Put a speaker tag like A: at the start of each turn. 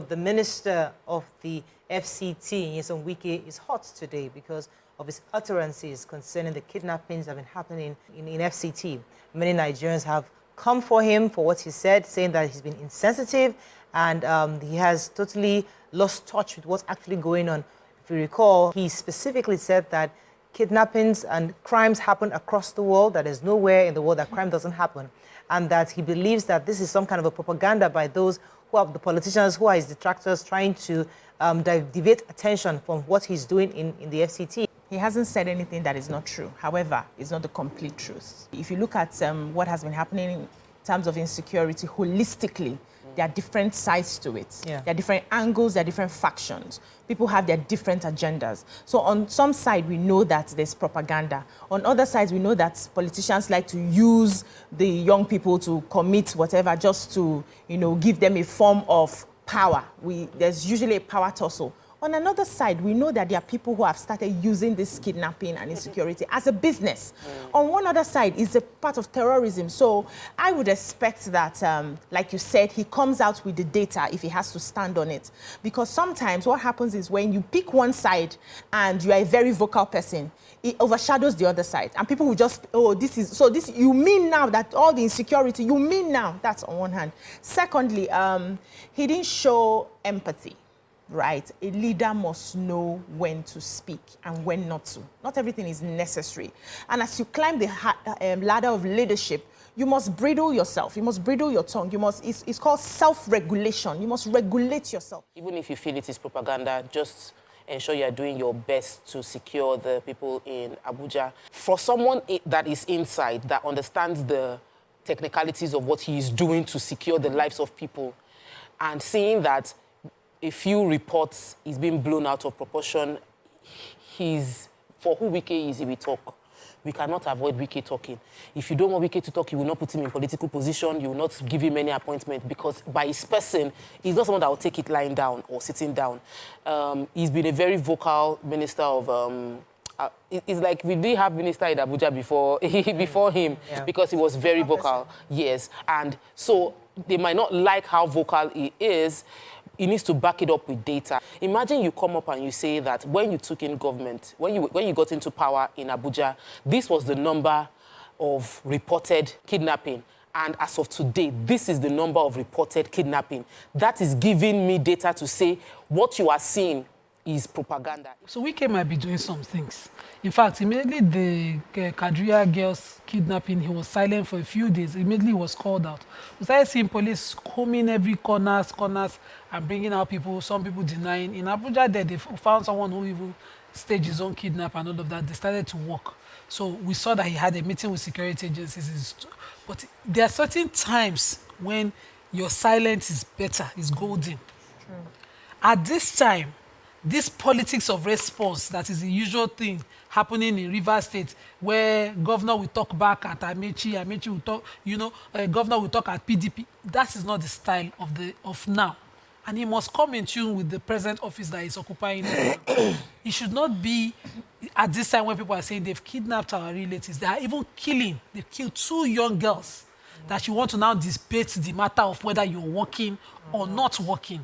A: The minister of the FCT, Nyesom Wike, is hot today because of his utterances concerning the kidnappings that have been happening in FCT. Many Nigerians have come for him for what he said, saying that he's been insensitive and he has totally lost touch with what's actually going on. If you recall, he specifically said that kidnappings and crimes happen across the world, that there's nowhere in the world that crime doesn't happen, and that he believes that this is some kind of a propaganda by those who are the politicians, who are his detractors, trying to deviate attention from what he's doing in the FCT.
B: He hasn't said anything that is not true. However, it's not the complete truth. If you look at what has been happening in terms of insecurity holistically, there are different sides to it.
A: Yeah.
B: There are different angles, there are different factions. People have their different agendas. So on some side, we know that there's propaganda. On other sides, we know that politicians like to use the young people to commit whatever just to, give them a form of power. There's usually a power tussle. On another side, we know that there are people who have started using this kidnapping and insecurity as a business. On one other side, it's a part of terrorism. So I would expect that, like you said, he comes out with the data if he has to stand on it. Because sometimes what happens is when you pick one side and you are a very vocal person, it overshadows the other side. And people will just, you mean now that all the insecurity, you mean now? That's on one hand. Secondly, he didn't show empathy. Right, a leader must know when to speak and when not to. Not everything is necessary. And as you climb the ladder of leadership, you must bridle yourself. You must bridle your tongue. It's called self-regulation. You must regulate yourself.
C: Even if you feel it is propaganda, just ensure you are doing your best to secure the people in Abuja. For someone that is inside, that understands the technicalities of what he is doing to secure the lives of people, and seeing that a few reports is being blown out of proportion, for who Wike is, he will talk. We cannot avoid Wike talking. If you don't want Wike to talk, you will not put him in political position, you will not give him any appointment, because by his person, he's not someone that will take it lying down or sitting down. He's been a very vocal minister of... it's like we did have minister in Abuja before him, because he was very vocal. Yes, and so they might not like how vocal he is. He needs to back it up with data. Imagine you come up and you say that when you took in government, when you got into power in Abuja, this was the number of reported kidnapping. And as of today, this is the number of reported kidnapping. That is giving me data to say what you are seeing is propaganda.
D: So Wike might be doing some things. In fact, immediately the Kadria girls kidnapping, he was silent for a few days. Immediately he was called out. We started seeing police combing every corners, and bringing out people, some people denying. In Abuja, they found someone who even staged his own kidnap and all of that. They started to work. So we saw that he had a meeting with security agencies. But there are certain times when your silence is better, is golden. True. At this time, this politics of response, that is the usual thing happening in Rivers State, where governor will talk back at Amechi will talk, governor will talk at PDP. That is not the style of now. And he must come in tune with the present office that is occupying. He should not be at this time when people are saying they've kidnapped our relatives. They are even killing. They've killed 2 young girls. That you want to now debate the matter of whether you're working or not working.